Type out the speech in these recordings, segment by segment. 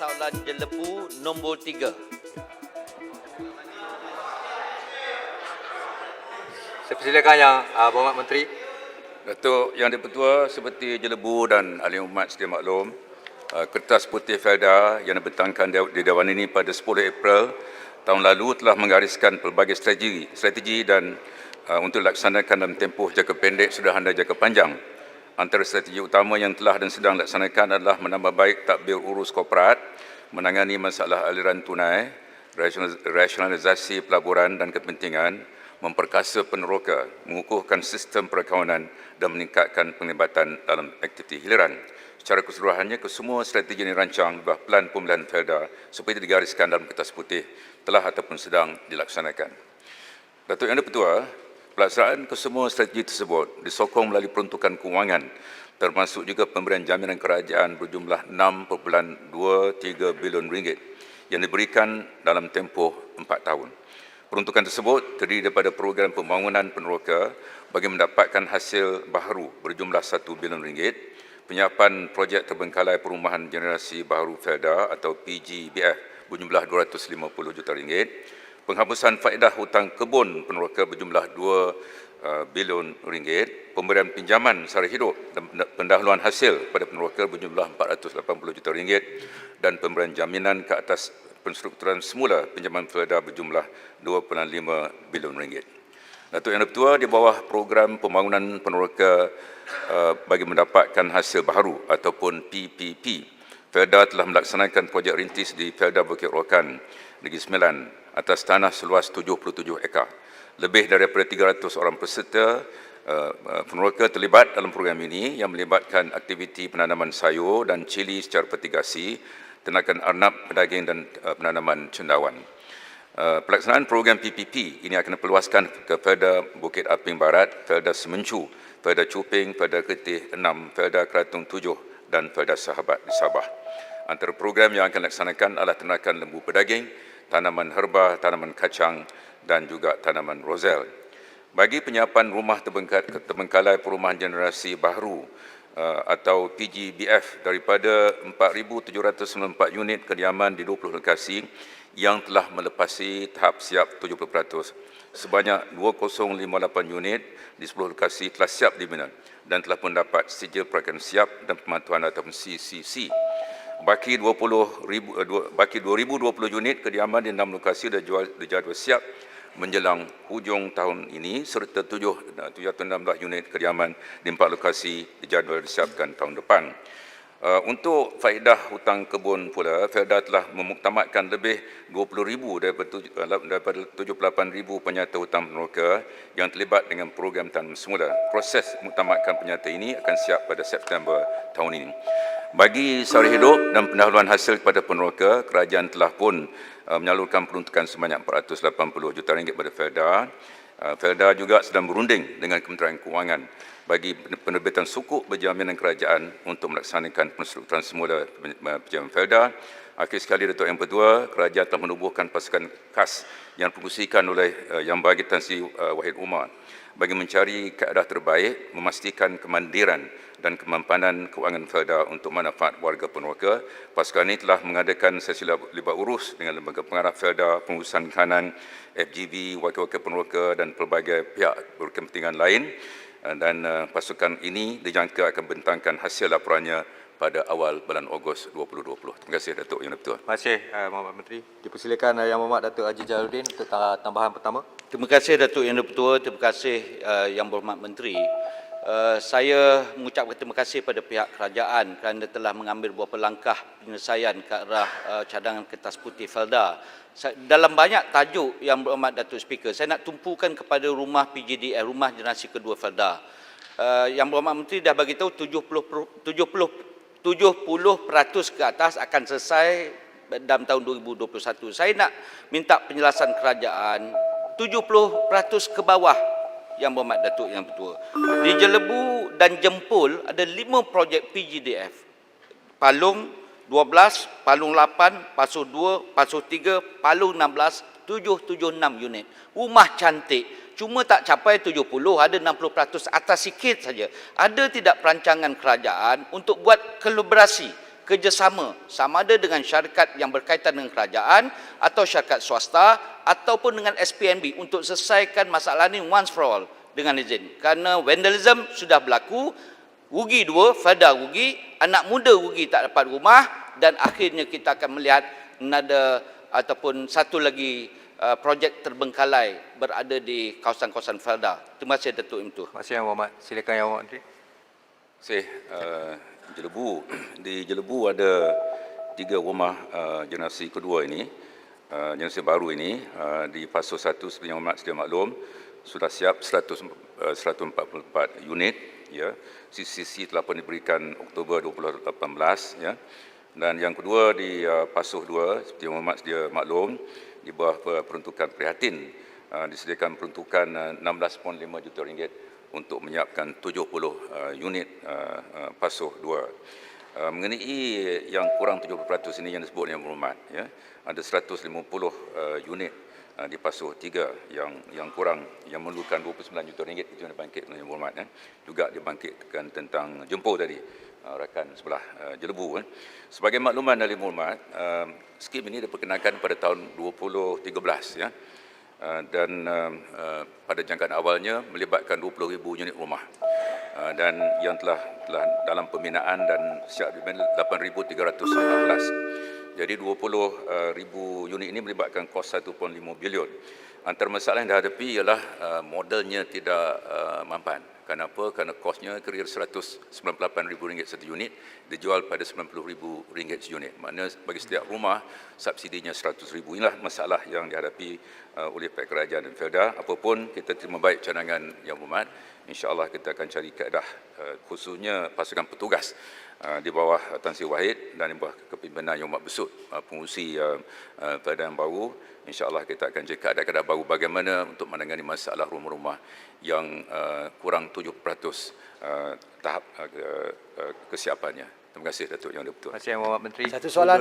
soalan Jelebu nombor 3. Saya persilakan Yang Berhormat Menteri. Datuk Yang di-Pertua, seperti Jelebu dan ahli umat sedia maklum, Kertas Putih Felda yang dibentangkan di Dewan ini pada 10 April tahun lalu telah menggariskan pelbagai strategi dan untuk dilaksanakan dalam tempoh jangka pendek, sederhana jangka panjang. Antara strategi utama yang telah dan sedang dilaksanakan adalah menambah baik tadbir urus korporat, menangani masalah aliran tunai, rasionalisasi pelaburan dan kepentingan, memperkasa peneroka, mengukuhkan sistem perakawanan dan meningkatkan penglibatan dalam aktiviti hiliran. Secara keseluruhannya, kesemua strategi yang dirancang di bawah Pelan Pemulihan Felda seperti digariskan dalam Kertas Putih telah ataupun sedang dilaksanakan. Datuk Yang di-Pertua, pelaksanaan kesemua strategi tersebut disokong melalui peruntukan kewangan, termasuk juga pemberian jaminan kerajaan berjumlah RM6.23 bilion yang diberikan dalam tempoh 4 tahun. Peruntukan tersebut terdiri daripada program pembangunan peneroka bagi mendapatkan hasil baharu berjumlah RM1 bilion, penyiapan projek terbengkalai perumahan generasi baharu Felda atau PGBF berjumlah RM250 juta, penghapusan faedah hutang kebun peneroka berjumlah RM2 bilion, pemberian pinjaman sara hidup dan pendahuluan hasil pada peneroka berjumlah RM480 juta, dan pemberian jaminan ke atas penstrukturan semula pinjaman Felda berjumlah RM2.5 bilion. Datuk Yang di-Pertua, di bawah program pembangunan peneroka bagi mendapatkan hasil baharu ataupun PPP, Felda telah melaksanakan projek rintis di Felda Bukit Rokan, Negeri Sembilan atas tanah seluas 77 ekar. Lebih daripada 300 orang peserta peneroka terlibat dalam program ini yang melibatkan aktiviti penanaman sayur dan cili secara vertigasi, ternakan arnab, pedaging dan penanaman cendawan. Pelaksanaan program PPP ini akan diperluaskan ke Felda Bukit Aping Barat, Felda Semencu, Felda Cuping, Felda Ketih 6, Felda Keratung 7 dan Felda Sahabat di Sabah. Antara program yang akan dilaksanakan adalah ternakan lembu pedaging, tanaman herba, tanaman kacang dan juga tanaman rosel. Bagi penyiapan rumah terbengkalai perumahan generasi baharu atau PGBF daripada 4,794 unit kediaman di 20 lokasi yang telah melepasi tahap siap 70%. Sebanyak 2,058 unit di 10 lokasi telah siap dibina dan telah pun dapat sijil perakan siap dan pemantauan ataupun CCC. Baki 2,020 unit kediaman di 6 lokasi dijadual siap menjelang hujung tahun ini, serta 716 unit kediaman di 4 lokasi dijadual disiapkan tahun depan. Untuk faedah hutang kebun pula, Felda telah memuktamadkan lebih 20,000 daripada 78,000 penyata hutang peneroka yang terlibat dengan program tanam semula. Proses muktamadkan penyata ini akan siap pada September tahun ini. Bagi sara hidup dan pendahuluan hasil kepada peneroka, kerajaan telah pun menyalurkan peruntukan sebanyak RM480 juta kepada Felda. Felda juga sedang berunding dengan Kementerian Kewangan bagi penerbitan sukuk berjaminan kerajaan untuk melaksanakan penstrukturan semula pinjaman Felda. Akhir sekali, Datuk Yang di-Pertua, kerajaan telah menubuhkan pasukan khas yang dipengerusikan oleh Yang Berhormat Tan Sri Wahid Umar bagi mencari kaedah terbaik, memastikan kemandiran dan kemampanan kewangan Felda untuk manfaat warga peneroka. Pasukan ini telah mengadakan sesi libat urus dengan lembaga pengarah Felda, pengurusan kanan, FGB, wakil-wakil peneroka dan pelbagai pihak berkepentingan lain, dan pasukan ini dijangka akan bentangkan hasil laporannya pada awal bulan Ogos 2020. Terima kasih, Datuk Yang di-Pertua. Terima kasih Berhormat Menteri. Dipersilakan Yang Berhormat Datuk Haji Jalaluddin untuk tambahan pertama. Terima kasih Datuk Yang di-Pertua, terima kasih Yang Berhormat Menteri. Saya mengucapkan terima kasih pada pihak kerajaan kerana telah mengambil beberapa langkah penyelesaian ke arah cadangan Kertas Putih Felda. Dalam banyak tajuk Yang Berhormat Datuk Speaker, saya nak tumpukan kepada rumah PGDF, rumah generasi kedua Felda. Yang Berhormat Menteri dah bagi tahu 70% ke atas akan selesai dalam tahun 2021. Saya nak minta penjelasan kerajaan 70% ke bawah, Yang Berhormat Datuk Yang di-Pertua. Di Jelebu dan Jempol ada 5 projek PGDF. Palung 12, Palung 8, Pasu 2, Pasu 3, Palung 16, 776 unit. Rumah cantik, cuma tak capai 70, ada 60%, atas sikit saja. Ada tidak perancangan kerajaan untuk buat kolaborasi kerjasama sama ada dengan syarikat yang berkaitan dengan kerajaan atau syarikat swasta ataupun dengan SPNB untuk selesaikan masalah ini once for all dengan izin. Kerana vandalism sudah berlaku, rugi dua, Felda rugi, anak muda rugi tak dapat rumah dan akhirnya kita akan melihat another ataupun satu lagi projek terbengkalai berada di kawasan-kawasan Felda. Terima kasih Datuk Imtu. Terima kasih Yang Berhormat. Silakan Yang Berhormat Menteri. Jelebu. Di Jelebu ada 3 rumah generasi kedua ini, generasi baru ini, di fasa 1 seperti Yang Berhormat sedia maklum, sudah siap 144 unit, ya. CCC telah pun diberikan Oktober 2018, ya. Dan yang kedua di Pasuh 2 seperti Yang Berhormat sedia maklum, di bawah peruntukan prihatin disediakan peruntukan 16.5 juta ringgit untuk menyiapkan 70 unit Pasuh 2. Mengenai yang kurang 70% ini yang disebut Yang Berhormat, ya, ada 150 unit di Pasuh 3 yang kurang, yang memerlukan 29 juta ringgit itu yang dibangkit oleh Yang Berhormat, ya. Juga dibangkitkan tentang Jempol tadi, rakan sebelah Jelebu. Sebagai makluman dari Yang Berhormat, skim ini diperkenalkan pada tahun 2013, ya. Dan pada jangkaan awalnya melibatkan 20,000 unit rumah, dan yang telah dalam pembinaan dan siap dibina 8,314. Jadi 20,000 unit ini melibatkan kos 1.5 bilion. Antara masalah yang dihadapi ialah modelnya tidak mampan. Kenapa? Kerana kosnya kira RM198,000 satu unit, dijual pada RM90,000 seunit. Maknanya bagi setiap rumah, subsidinya RM100,000. Inilah masalah yang dihadapi oleh pihak kerajaan dan Felda. Apapun, kita terima baik cadangan Yang Berhormat. InsyaAllah kita akan cari kaedah, khususnya pasukan petugas di bawah Tan Sri Wahid dan di bawah kepimpinan Yang Berhormat Besut, pengurusi Felda yang baru. InsyaAllah kita akan cari kaedah-kaedah baru bagaimana untuk menangani masalah rumah-rumah yang kurang 70% tahap kesiapannya. Terima kasih Datuk Yang Dipertua. Terima kasih Yang Berhormat Menteri. Satu soalan.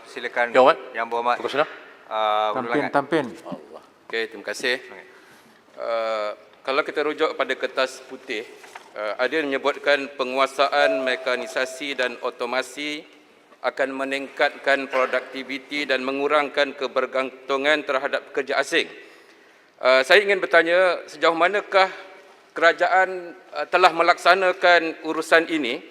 Silakan Yang Berhormat. Yang Berhormat. Tampin. Okey, terima kasih. Kalau kita rujuk pada kertas putih, ada yang menyebutkan penguasaan mekanisasi dan otomasi akan meningkatkan produktiviti dan mengurangkan kebergantungan terhadap pekerja asing. Saya ingin bertanya, sejauh manakah kerajaan telah melaksanakan urusan ini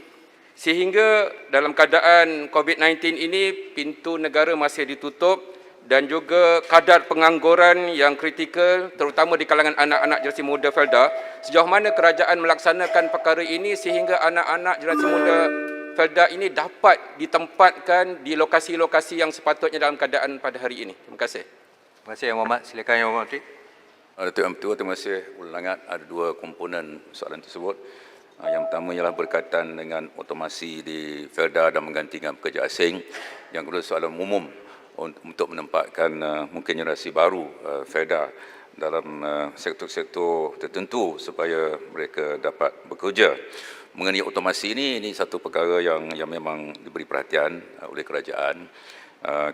sehingga dalam keadaan COVID-19 ini pintu negara masih ditutup dan juga kadar pengangguran yang kritikal terutama di kalangan anak-anak generasi muda Felda. Sejauh mana kerajaan melaksanakan perkara ini sehingga anak-anak generasi muda Felda ini dapat ditempatkan di lokasi-lokasi yang sepatutnya dalam keadaan pada hari ini. Terima kasih. Terima kasih Yang Berhormat. Silakan Yang Berhormat Menteri. Datuk Yang Bertua, terima kasih. Ulangan ada 2 komponen soalan tersebut. Yang pertama ialah berkaitan dengan otomasi di Felda dan menggantikan pekerja asing. Yang kedua soalan umum untuk menempatkan mungkin generasi baru Felda dalam sektor-sektor tertentu supaya mereka dapat bekerja. Mengenai otomasi ini satu perkara yang memang diberi perhatian oleh kerajaan.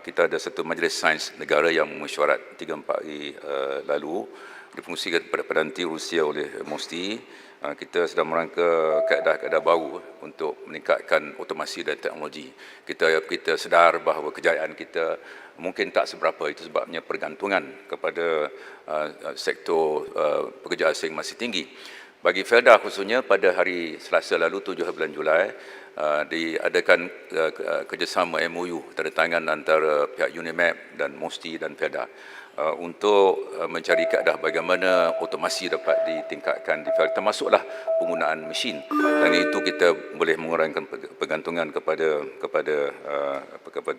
Kita ada satu majlis sains negara yang mesyuarat 3-4 hari lalu, difungsikan kepada Perdana Menteri Rusia oleh Mosti. Kita sedang merangka kaedah-kaedah baru untuk meningkatkan otomasi dan teknologi. Kita sedar bahawa kejayaan kita mungkin tak seberapa, itu sebabnya pergantungan kepada sektor pekerja asing masih tinggi. Bagi Felda khususnya pada hari Selasa lalu 7 bulan Julai diadakan kerjasama MOU tanda tangan antara pihak UNIMAP dan Mosti dan Felda untuk mencari kaedah bagaimana otomasi dapat ditingkatkan di Felda, termasuklah penggunaan mesin. Dan itu kita boleh mengurangkan pergantungan kepada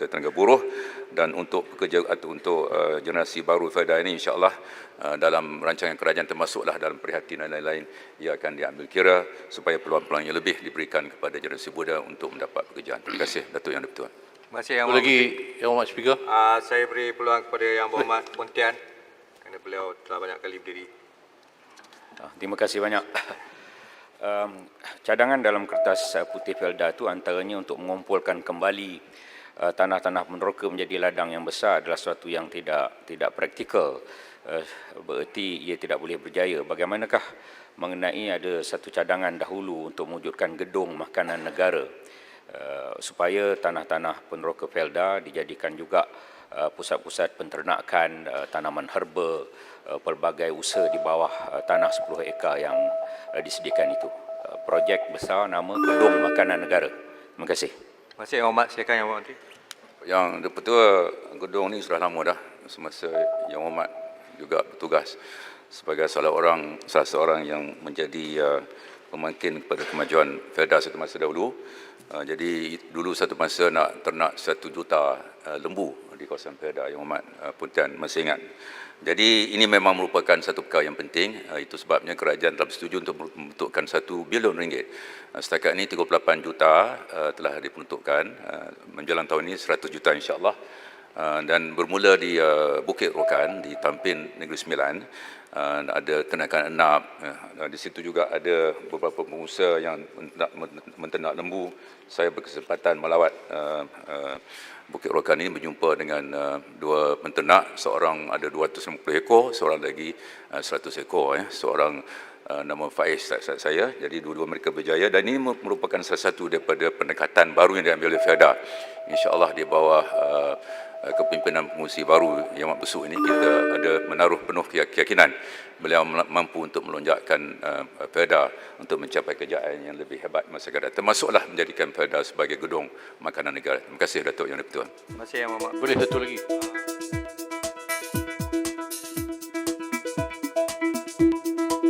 tenaga buruh. Dan untuk pekerja atau untuk generasi baru Felda ini insya-Allah dalam rancangan kerajaan termasuklah dalam perhatian dan lain-lain ia akan diambil kira supaya peluang-peluang yang lebih diberikan kepada generasi muda untuk mendapat pekerjaan. Terima kasih Datuk Yang Dipertua. Terima kasih Yang Lagi Yang Berhormat Speaker. Saya beri peluang kepada Yang Berhormat Pontian kerana beliau telah banyak kali berdiri. Terima kasih banyak. Cadangan dalam kertas putih Felda itu antaranya untuk mengumpulkan kembali tanah-tanah peneroka menjadi ladang yang besar adalah sesuatu yang tidak praktikal. Bererti ia tidak boleh berjaya. Bagaimanakah mengenai ada satu cadangan dahulu untuk mewujudkan gedung makanan negara supaya tanah-tanah peneroka Felda dijadikan juga pusat-pusat penternakan tanaman herba, pelbagai usaha di bawah tanah 10 ekar yang disediakan itu. Projek besar nama Gedung Makanan Negara. Terima kasih. Terima kasih Yang Berhormat. Silakan Yang Berhormat Menteri. Yang di-Pertua, gedung ni sudah lama dah semasa Yang Berhormat juga bertugas sebagai salah seorang yang menjadi pemangkin kepada kemajuan Felda satu masa dahulu. Jadi dulu satu masa nak ternak 1 juta lembu di kawasan Felda, Yang Berhormat Puan masih ingat. Jadi ini memang merupakan satu perkara yang penting. Itu sebabnya kerajaan telah bersetuju untuk membentukkan 1 bilion ringgit. Setakat ini 38 juta telah diperuntukkan. Menjelang tahun ini 100 juta insya-Allah. Dan bermula di Bukit Rokan di Tampin Negeri Sembilan, ada ternakan enap. Di situ juga ada beberapa pengusaha yang menternak lembu. Saya berkesempatan melawat Bukit Rokan ini, berjumpa dengan 2 penternak, seorang ada 250 ekor, seorang lagi 100 ekor. Seorang nama Faiz saya, jadi dua-dua mereka berjaya dan ini merupakan salah satu daripada pendekatan baru yang diambil oleh Felda. InsyaAllah di bawah kepimpinan pengurusi baru Yang Amat Besut ini, kita ada menaruh penuh keyakinan beliau mampu untuk melonjakkan Felda untuk mencapai kejayaan yang lebih hebat masa akan datang, termasuklah menjadikan Felda sebagai gedung makanan negara. Terima kasih Datuk Yang di-Pertua. Terima kasih Yang Berhormat. Boleh satu lagi.